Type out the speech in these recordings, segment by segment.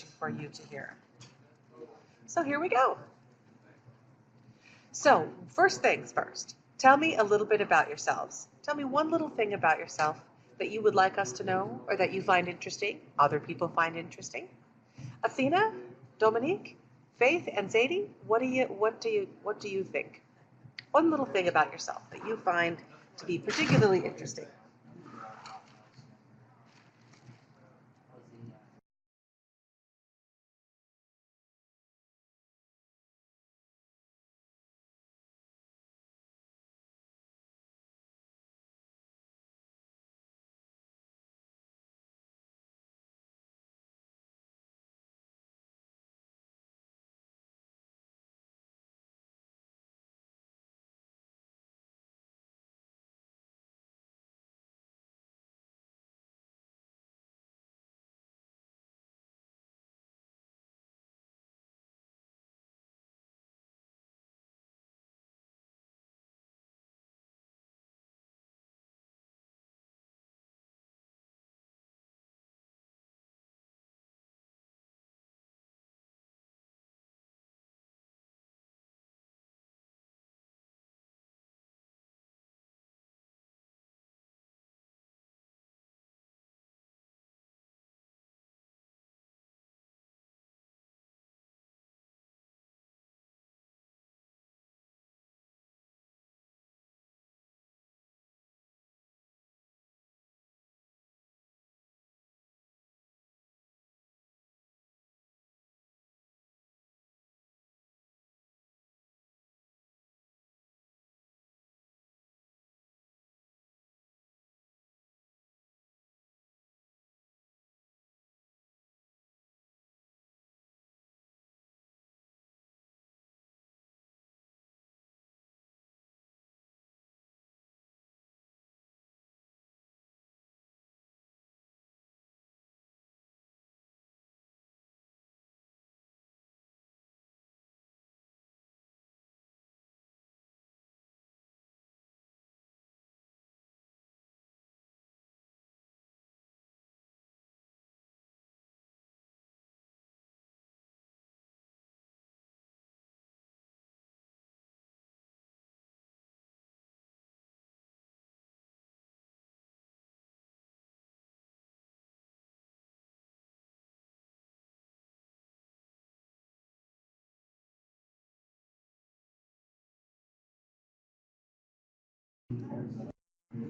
for you to hear. So here we go. So first things first, tell me a little bit about yourselves. Tell me one little thing about yourself that you would like us to know or that you find interesting, other people find interesting. Athena, Dominique, Faith, and Zadie, what do you think? One little thing about yourself that you find to be particularly interesting.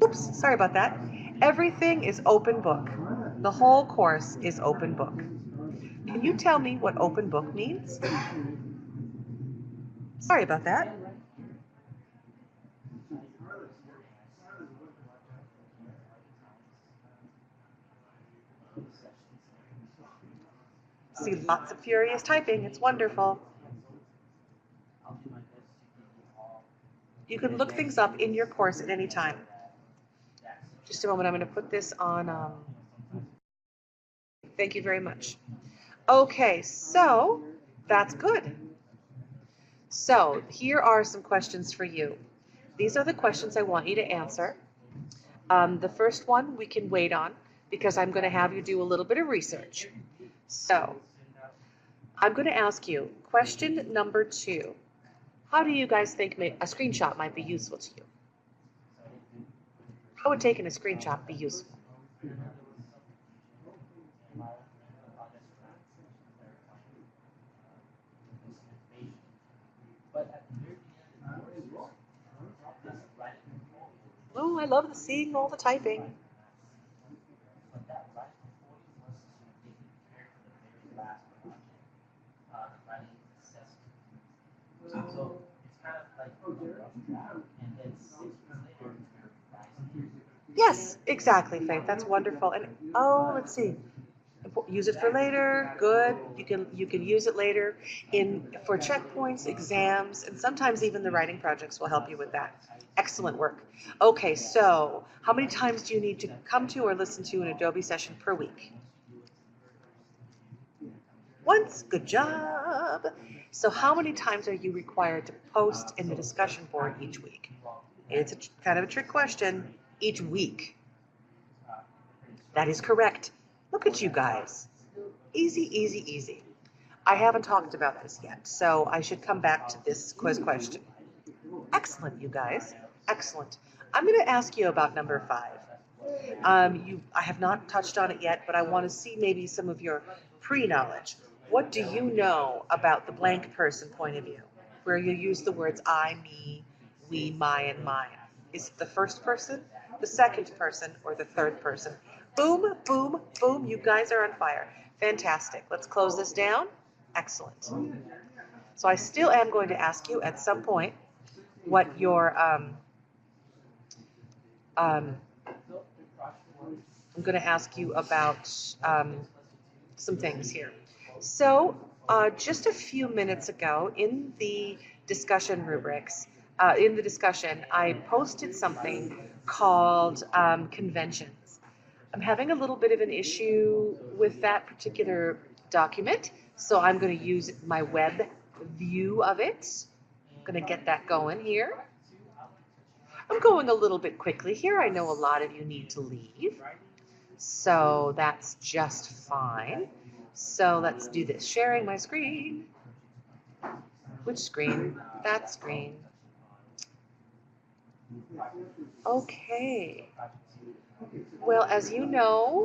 Oops, sorry about that. Everything is open book. The whole course is open book. Can you tell me what open book means? Sorry about that. See lots of furious typing. It's wonderful. You can look things up in your course at any time. Just a moment, I'm going to put this on. Thank you very much. Okay, so that's good. So here are some questions for you. These are the questions I want you to answer. The first one we can wait on because I'm going to have you do a little bit of research. So I'm going to ask you question number 2. How do you guys think a screenshot might be useful to you? How would taking a screenshot be useful? Oh, I love seeing all the typing. Yes, exactly, Faith. That's wonderful. And oh, let's see. Use it for later. Good. You can use it later in for checkpoints, exams, and sometimes even the writing projects will help you with that. Excellent work. Okay, so how many times do you need to come to or listen to an Adobe session per week? Once. Good job. So how many times are you required to post in the discussion board each week? It's kind of a trick question. Each week. That is correct. Look at you guys. Easy, easy, easy. I haven't talked about this yet, so I should come back to this quiz question. Excellent, you guys. Excellent. I'm going to ask you about number 5. I have not touched on it yet, but I want to see maybe some of your pre-knowledge. What do you know about the blank person point of view, where you use the words I, me, we, my, and mine? Is it the first person, the second person, or the third person? Boom, boom, boom. You guys are on fire. Fantastic. Let's close this down. Excellent. So I still am going to ask you at some point what your I'm going to ask you about some things here. So just a few minutes ago in the discussion rubrics, in the discussion, I posted something called conventions. I'm having a little bit of an issue with that particular document, so I'm going to use my web view of it. I'm going to get that going here. I'm going a little bit quickly here. I know a lot of you need to leave, so that's just fine. So let's do this. Sharing my screen. Which screen? That screen. Okay. Well, as you know,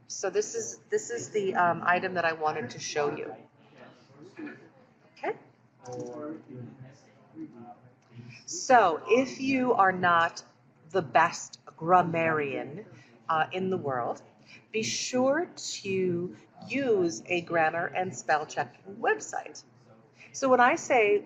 so this is the item that I wanted to show you. Okay. So if you are not the best grammarian in the world, be sure to use a grammar and spell checking website. So when I say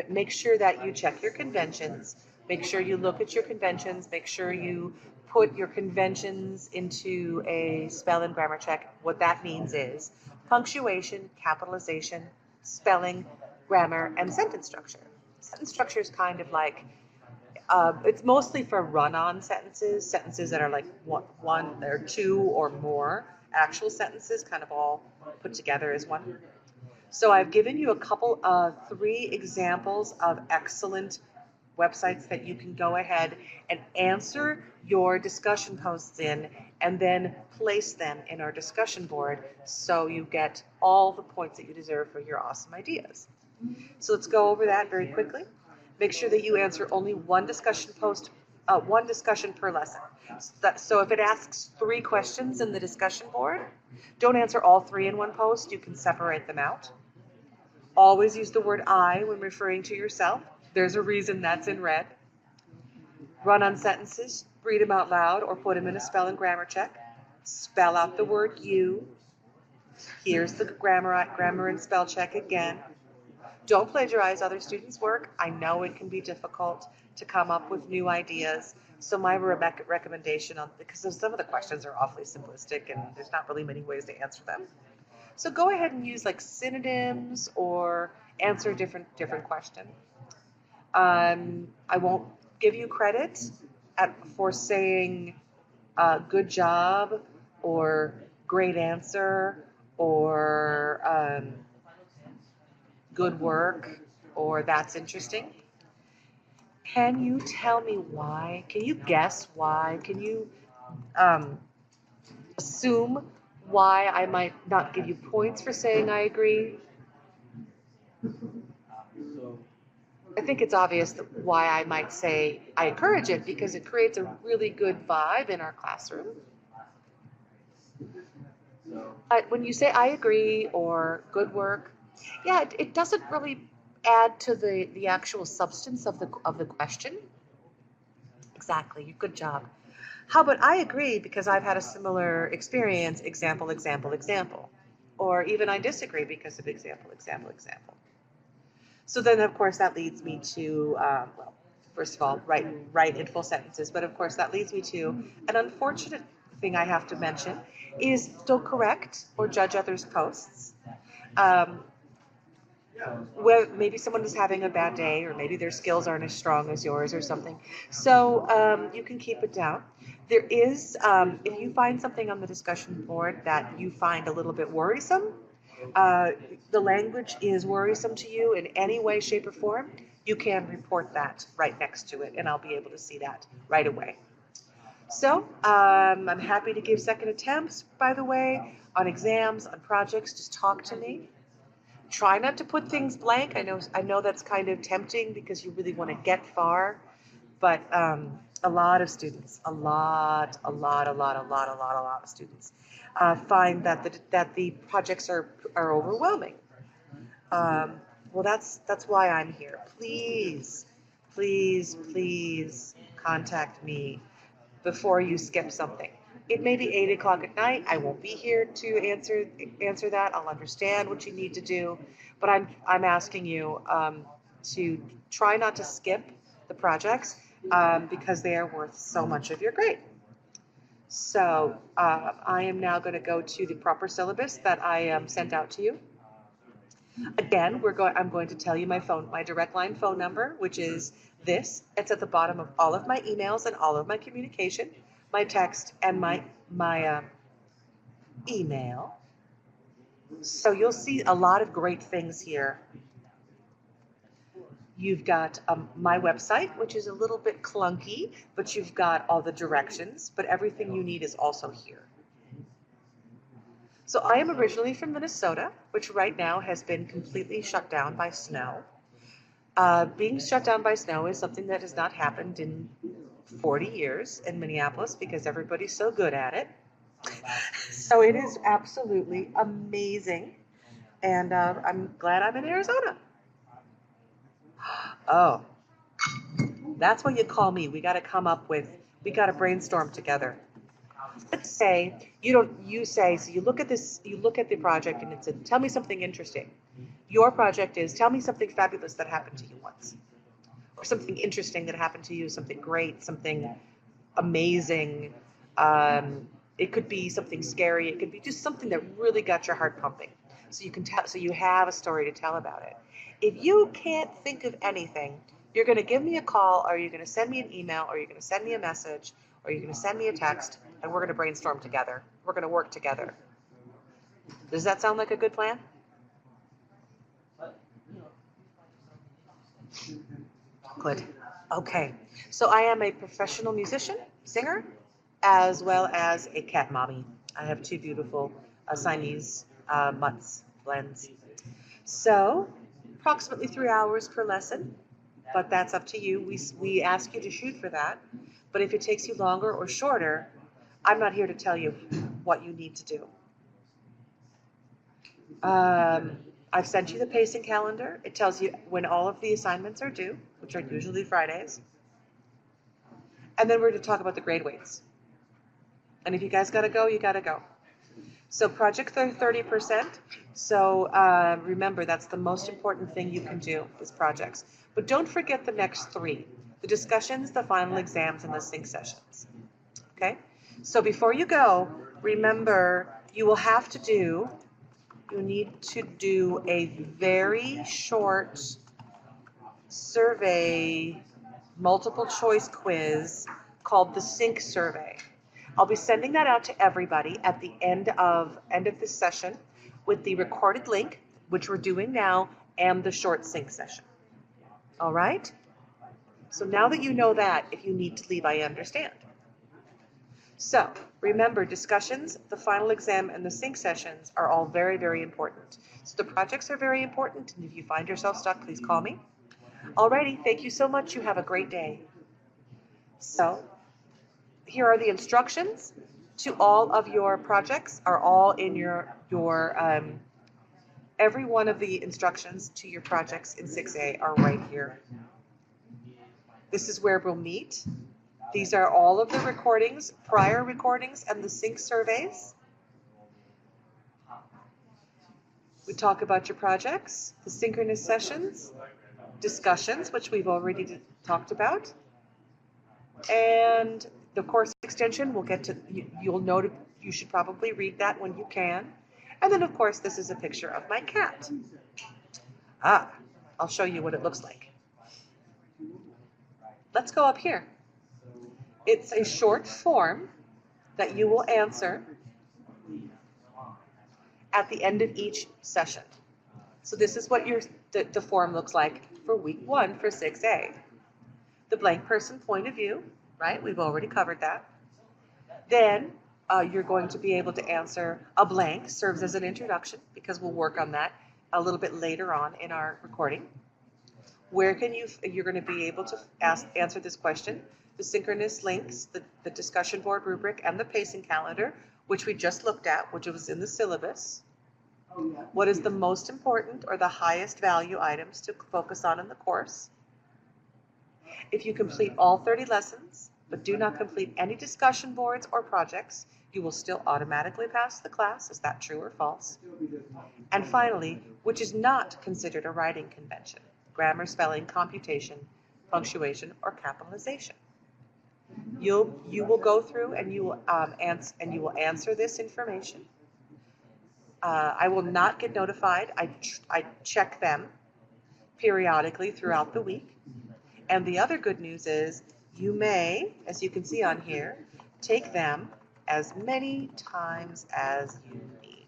make sure that you check your conventions, make sure you look at your conventions, make sure you put your conventions into a spell and grammar check, what that means is punctuation, capitalization, spelling, grammar, and sentence structure. Sentence structure is kind of like, it's mostly for run-on sentences, sentences that are like one or two or more actual sentences, kind of all put together as one. So I've given you a couple of 3 examples of excellent websites that you can go ahead and answer your discussion posts in and then place them in our discussion board so you get all the points that you deserve for your awesome ideas. So let's go over that very quickly. Make sure that you answer only one discussion post, one discussion per lesson. So if it asks 3 questions in the discussion board, don't answer all 3 in one post. You can separate them out. Always use the word I when referring to yourself. There's a reason that's in red. Run-on sentences, read them out loud or put them in a spell and grammar check. Spell out the word you. Here's the grammar and spell check again. Don't plagiarize other students' work. I know it can be difficult to come up with new ideas. So my recommendation because some of the questions are awfully simplistic and there's not really many ways to answer them. So go ahead and use like synonyms or answer a different question. I won't give you credit for saying good job or great answer or good work or that's interesting. Can you tell me why? Can you guess why? Can you assume why I might not give you points for saying I agree? I think it's obvious why I might say I encourage it, because it creates a really good vibe in our classroom. When you say I agree or good work, yeah, it doesn't really add to the actual substance of the question. Exactly, good job. How about I agree because I've had a similar experience, example, example, example. Or even I disagree because of example, example, example. So then, of course, that leads me to, well, first of all, write in full sentences. But of course, that leads me to an unfortunate thing I have to mention is don't correct or judge others' posts. Where maybe someone is having a bad day, or maybe their skills aren't as strong as yours or something. So you can keep it down. There is, if you find something on the discussion board that you find a little bit worrisome, the language is worrisome to you in any way, shape, or form, you can report that right next to it, and I'll be able to see that right away. So I'm happy to give second attempts, by the way, on exams, on projects. Just talk to me. Try not to put things blank. I know that's kind of tempting because you really want to get far, but a lot of students, a lot of students find that the projects are overwhelming. Well, that's why I'm here. Please, please, please contact me before you skip something. It may be 8 o'clock at night. I won't be here to answer that. I'll understand what you need to do, but I'm asking you to try not to skip the projects because they are worth so much of your grade. So I am now going to go to the proper syllabus that I sent out to you. Again, I'm going to tell you my direct line phone number, which is this. It's at the bottom of all of my emails and all of my communication, my text and my email. So you'll see a lot of great things here. You've got my website, which is a little bit clunky, but you've got all the directions, but everything you need is also here. So I am originally from Minnesota, which right now has been completely shut down by snow. Being shut down by snow is something that has not happened in 40 years in Minneapolis because everybody's so good at it. So it is absolutely amazing. And I'm glad I'm in Arizona. Oh, that's what you call me. We got to brainstorm together. Let's say so you look at the project and it said, tell me something interesting. Your project is, tell me something fabulous that happened to you once. Or something interesting that happened to you, something great, something amazing. It could be something scary. It could be just something that really got your heart pumping. So you have a story to tell about it. If you can't think of anything, you're going to give me a call, or you're going to send me an email, or you're going to send me a message, or you're going to send me a text, and we're going to brainstorm together. We're going to work together. Does that sound like a good plan? Good. Okay. So I am a professional musician, singer, as well as a cat mommy. I have two beautiful Siamese mutts, blends. So approximately 3 hours per lesson, but that's up to you. We ask you to shoot for that. But if it takes you longer or shorter, I'm not here to tell you what you need to do. I've sent you the pacing calendar. It tells you when all of the assignments are due, which are usually Fridays. And then we're going to talk about the grade weights. And if you guys got to go, you got to go. So projects are 30%. So remember, that's the most important thing you can do is projects. But don't forget the next three: the discussions, the final exams, and the sync sessions. Okay? So before you go, remember you need to do a very short survey, multiple choice quiz called the Sync Survey. I'll be sending that out to everybody at the end of this session with the recorded link, which we're doing now, and the short sync session. All right? So now that you know that, if you need to leave, I understand. So remember, discussions, the final exam, and the sync sessions are all very, very important. So the projects are very important, and if you find yourself stuck, please call me. Alrighty, thank you so much. You have a great day. So here are the instructions to all of your projects, are all in your every one of the instructions to your projects in 6A are right here. This is where we'll meet. These are all of the recordings, prior recordings, and the sync surveys. We talk about your projects, the synchronous sessions, discussions, which we've already talked about, and the course extension. We'll get to, you'll note, you should probably read that when you can. And then, of course, this is a picture of my cat. I'll show you what it looks like. Let's go up here. It's a short form that you will answer at the end of each session. So this is what the form looks like for week 1 for 6A. The blank person point of view, right? We've already covered that. Then you're going to be able to answer a blank, serves as an introduction, because we'll work on that a little bit later on in our recording. Where can you're going to be able to answer this question. The synchronous links, the discussion board rubric, and the pacing calendar, which we just looked at, which was in the syllabus. What is the most important or the highest value items to focus on in the course? If you complete all 30 lessons, but do not complete any discussion boards or projects, you will still automatically pass the class. Is that true or false? And finally, which is not considered a writing convention? Grammar, spelling, computation, punctuation, or capitalization. You will go through and you will answer this information. I will not get notified. I check them periodically throughout the week. And the other good news is you may, as you can see on here, take them as many times as you need.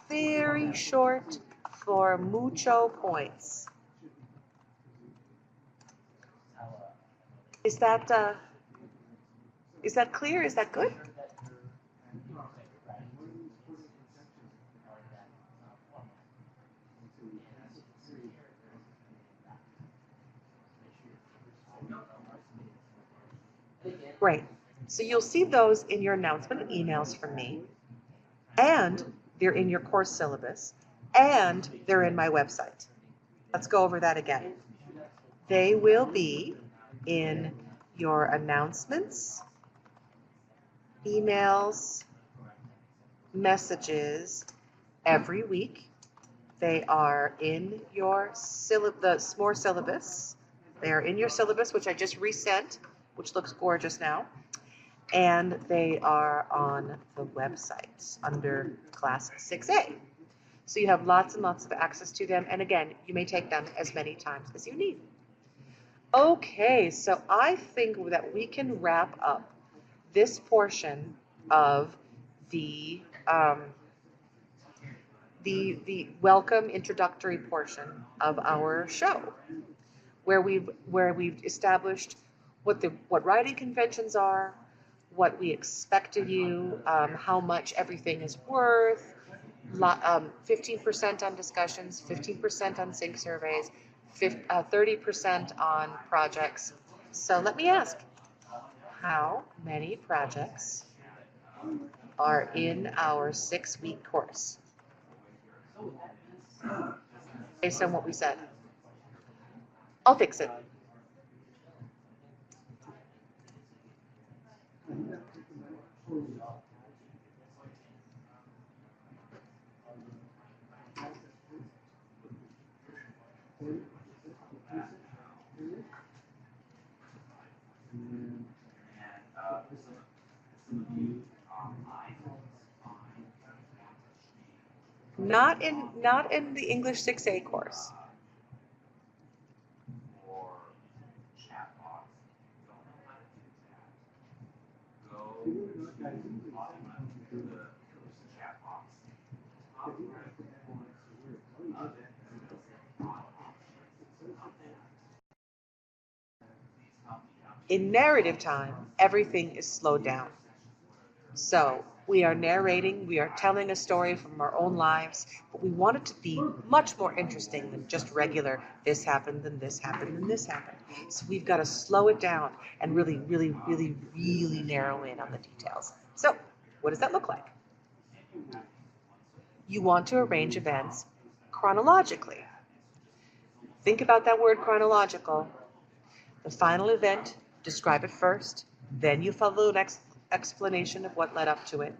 Very short for mucho points. Is that clear? Is that good? Great. So you'll see those in your announcement emails from me, and they're in your course syllabus, and they're in my website. Let's go over that again. They will be in your announcements, emails, messages every week. They are in your the SMORE syllabus. They are in your syllabus, which I just resent, which looks gorgeous now. And they are on the website under Class 6A. So you have lots and lots of access to them. And again, you may take them as many times as you need. Okay, so I think that we can wrap up this portion of the welcome introductory portion of our show, where we've established what writing conventions are, what we expect of you, how much everything is worth, 15% on discussions, 15% on sync surveys, 30% on projects. So let me ask, how many projects are in our 6-week course? Based on what we said. I'll fix it. Not in the English 6A course. In narrative time, everything is slowed down. So we are narrating, we are telling a story from our own lives, but we want it to be much more interesting than just regular, this happened, and this happened, and this happened. So we've got to slow it down and really, really, really, really narrow in on the details. So what does that look like? You want to arrange events chronologically. Think about that word chronological. The final event, describe it first, then you follow an explanation of what led up to it,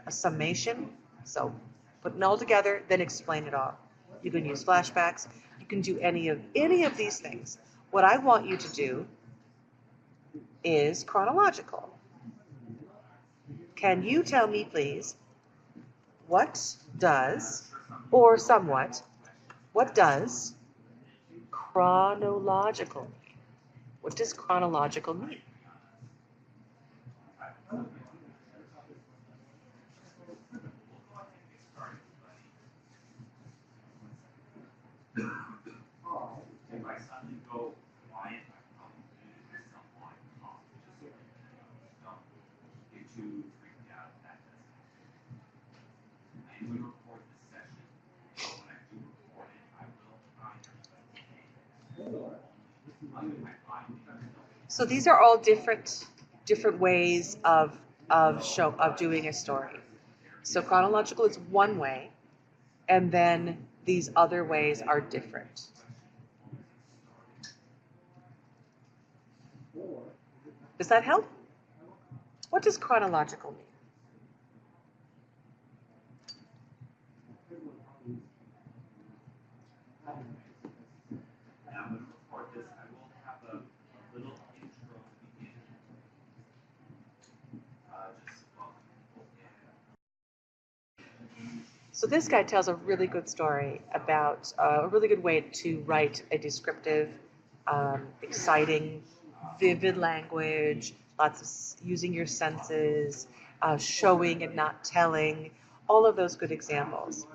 a summation, so put it all together, then explain it all. You can use flashbacks, you can do any of these things. What I want you to do is chronological. Can you tell me, please, what does, or somewhat, what does chronological mean? What does chronological mean? So these are all different ways of doing a story. So chronological is one way, and then these other ways are different. Does that help? What does chronological mean? So this guy tells a really good story about a really good way to write a descriptive, exciting, vivid language, lots of using your senses, showing and not telling, all of those good examples.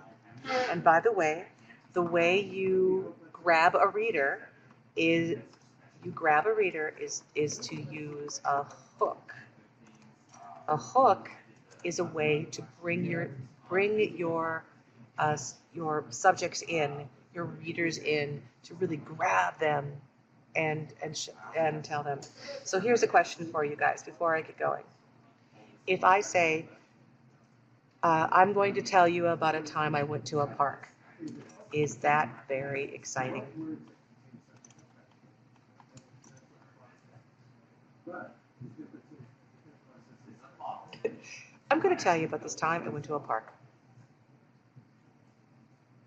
And by the way you grab a reader is to use a hook. A hook is a way to bring your subjects in, your readers in, to really grab them and tell them. So here's a question for you guys before I get going. If I say, I'm going to tell you about a time I went to a park, is that very exciting? I'm going to tell you about this time I went to a park.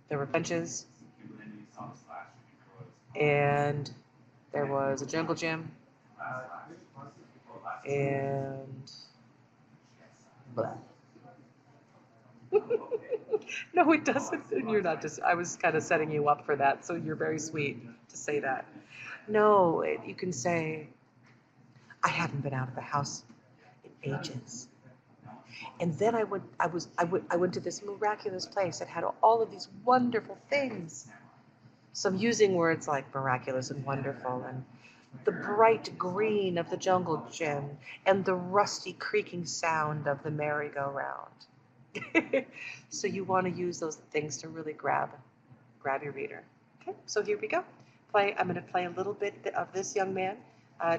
There were benches, and there was a jungle gym, and blah. No, it doesn't. You're not just, I was kind of setting you up for that, so you're very sweet to say that. No, you can say, I haven't been out of the house in ages. And then I went to this miraculous place that had all of these wonderful things. So I'm using words like miraculous and wonderful, and the bright green of the jungle gym, and the rusty creaking sound of the merry-go-round. So you want to use those things to really grab your reader. Okay, so here we go. I'm going to play a little bit of this young man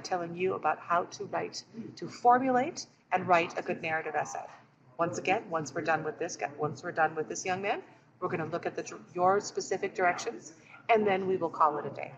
telling you about how to formulate and write a good narrative essay. Once again, once we're done with this young man, we're going to look at your specific directions, and then we will call it a day.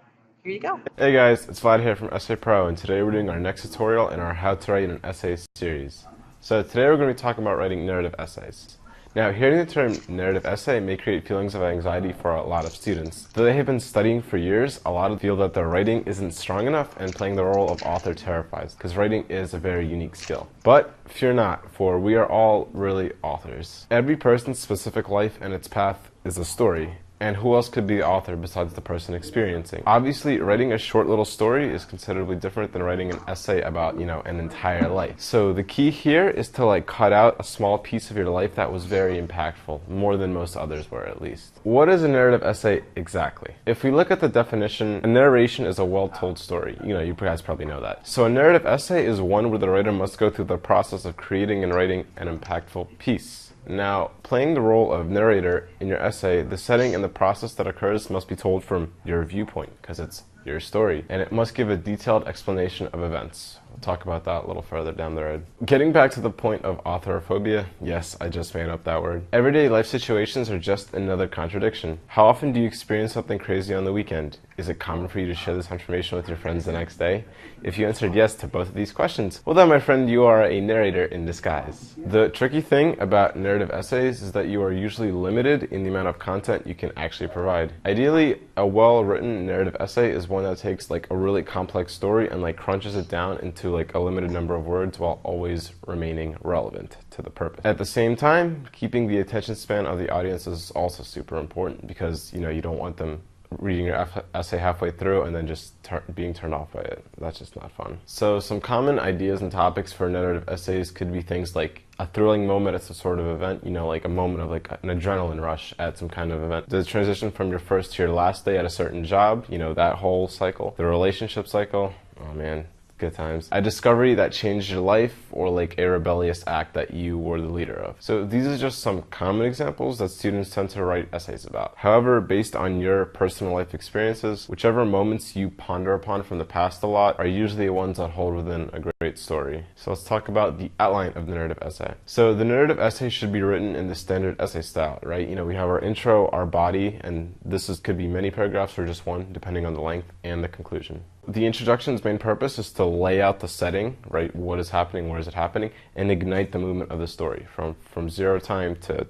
Here you go. Hey guys, it's Vlad here from Essay Pro, and today we're doing our next tutorial in our How to Write an Essay series. So today we're going to be talking about writing narrative essays. Now, hearing the term narrative essay may create feelings of anxiety for a lot of students. Though they have been studying for years, a lot of them feel that their writing isn't strong enough, and playing the role of author terrifies, because writing is a very unique skill. But fear not, for we are all really authors. Every person's specific life and its path is a story. And who else could be the author besides the person experiencing? Obviously, writing a short little story is considerably different than writing an essay about, an entire life. So the key here is to cut out a small piece of your life that was very impactful, more than most others were at least. What is a narrative essay exactly? If we look at the definition, a narration is a well-told story. You guys probably know that. So a narrative essay is one where the writer must go through the process of creating and writing an impactful piece. Now, playing the role of narrator in your essay, the setting and the process that occurs must be told from your viewpoint, because it's your story, and it must give a detailed explanation of events. We'll talk about that a little further down the road. Getting back to the point of authorophobia, yes, I just made up that word. Everyday life situations are just another contradiction. How often do you experience something crazy on the weekend? Is it common for you to share this information with your friends the next day? If you answered yes to both of these questions, well then, my friend, you are a narrator in disguise. The tricky thing about narrative essays is that you are usually limited in the amount of content you can actually provide. Ideally, a well-written narrative essay is one that takes a really complex story and crunches it down into a limited number of words while always remaining relevant to the purpose. At the same time, keeping the attention span of the audience is also super important, because you don't want them reading your essay halfway through and then just being turned off by it. That's just not fun. So some common ideas and topics for narrative essays could be things like a thrilling moment at some sort of event, like a moment of an adrenaline rush at some kind of event. The transition from your first to your last day at a certain job, that whole cycle. The relationship cycle, oh man, Good times. A discovery that changed your life, or like a rebellious act that you were the leader of. So these are just some common examples that students tend to write essays about. However, based on your personal life experiences, whichever moments you ponder upon from the past a lot are usually the ones that hold within a great story. So let's talk about the outline of the narrative essay. So the narrative essay should be written in the standard essay style, right? We have our intro, our body, and could be many paragraphs or just one, depending on the length, and the conclusion. The introduction's main purpose is to lay out the setting, right? What is happening, where is it happening, and ignite the movement of the story from zero time to,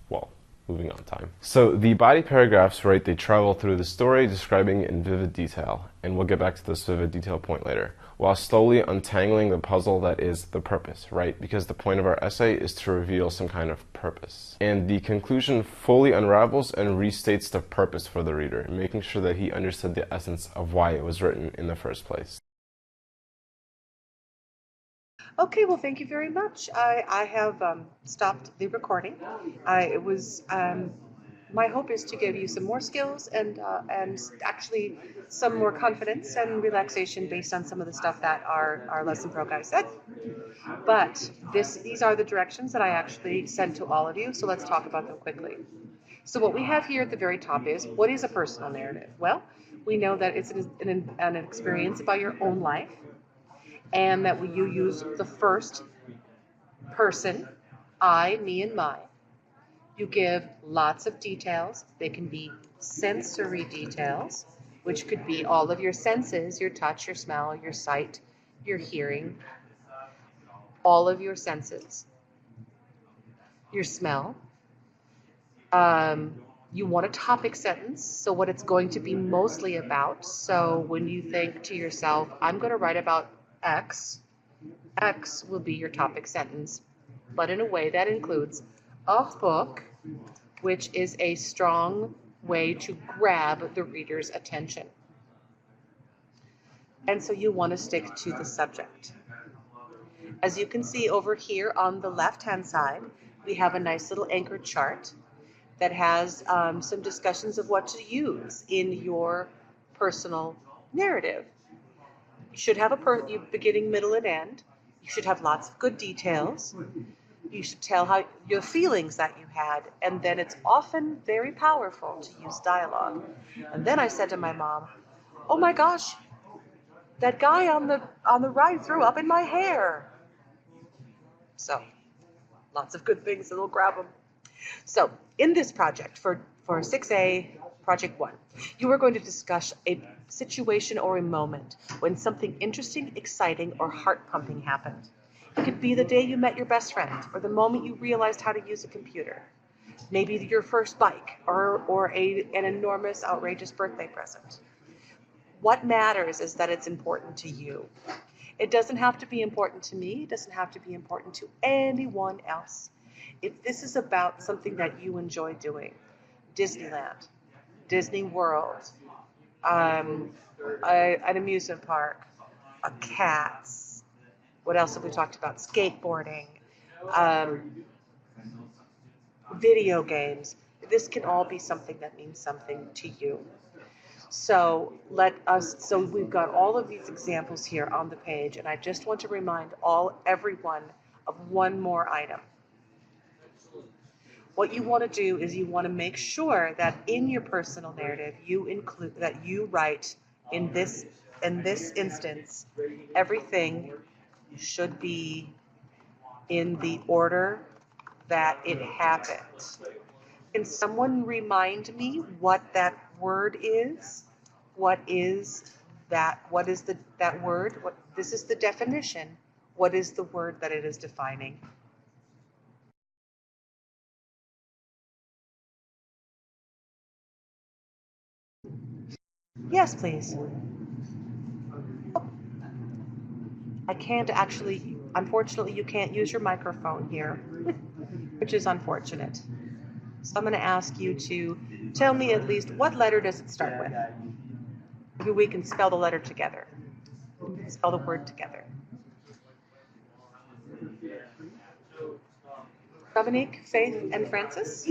well, moving on time. So the body paragraphs, right, they travel through the story, describing it in vivid detail, and we'll get back to this vivid detail point later, while slowly untangling the puzzle that is the purpose, right? Because the point of our essay is to reveal some kind of purpose. And the conclusion fully unravels and restates the purpose for the reader, making sure that he understood the essence of why it was written in the first place. Okay, well, thank you very much. I have stopped the recording. My hope is to give you some more skills and actually some more confidence and relaxation based on some of the stuff that our lesson pro guy said. But these are the directions that I actually sent to all of you, so let's talk about them quickly. So what we have here at the very top is, what is a personal narrative? Well, we know that it's an experience about your own life, and that you use the first person, I, me, and my. You give lots of details. They can be sensory details, which could be all of your senses, your touch, your smell, your sight, your hearing, all of your senses, your smell. You want a topic sentence, so what it's going to be mostly about. So when you think to yourself, I'm going to write about X, X will be your topic sentence, but in a way that includes a hook, which is a strong way to grab the reader's attention. And so you want to stick to the subject. As you can see over here on the left-hand side, we have a nice little anchor chart that has some discussions of what to use in your personal narrative. You should have a beginning, middle, and end. You should have lots of good details. You should tell how your feelings that you had, and then it's often very powerful to use dialogue. And then I said to my mom, "Oh my gosh, that guy on the ride threw up in my hair." So, lots of good things that'll grab them. So, in this project for 6A, Project 1, you are going to discuss a situation or a moment when something interesting, exciting, or heart-pumping happened. It could be the day you met your best friend, or the moment you realized how to use a computer. Maybe your first bike, or an enormous, outrageous birthday present. What matters is that it's important to you. It doesn't have to be important to me. It doesn't have to be important to anyone else. If this is about something that you enjoy doing, Disneyland, Disney World, an amusement park, a cats. What else have we talked about? Skateboarding, video games. This can all be something that means something to you. So we've got all of these examples here on the page, and I just want to remind everyone of one more item. What you want to do is you want to make sure that in your personal narrative you write in this instance, everything should be in the order that it happened. Can someone remind me what that word is? What is that? What is that word? This is the definition. What is the word that it is defining? Yes, please. Oh, I can't actually, unfortunately, you can't use your microphone here, which is unfortunate. So I'm going to ask you to tell me at least what letter does it start with? Maybe we can spell the letter together. Spell the word together. Dominique, Faith, and Francis.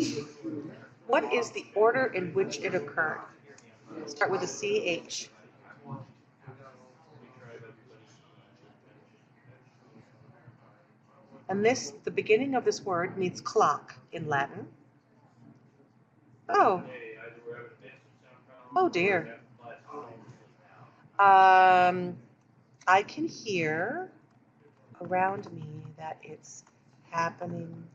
What is the order in which it occurred? Start with a CH. And this, the beginning of this word means clock in Latin. Oh. Oh dear. I can hear around me that it's happening.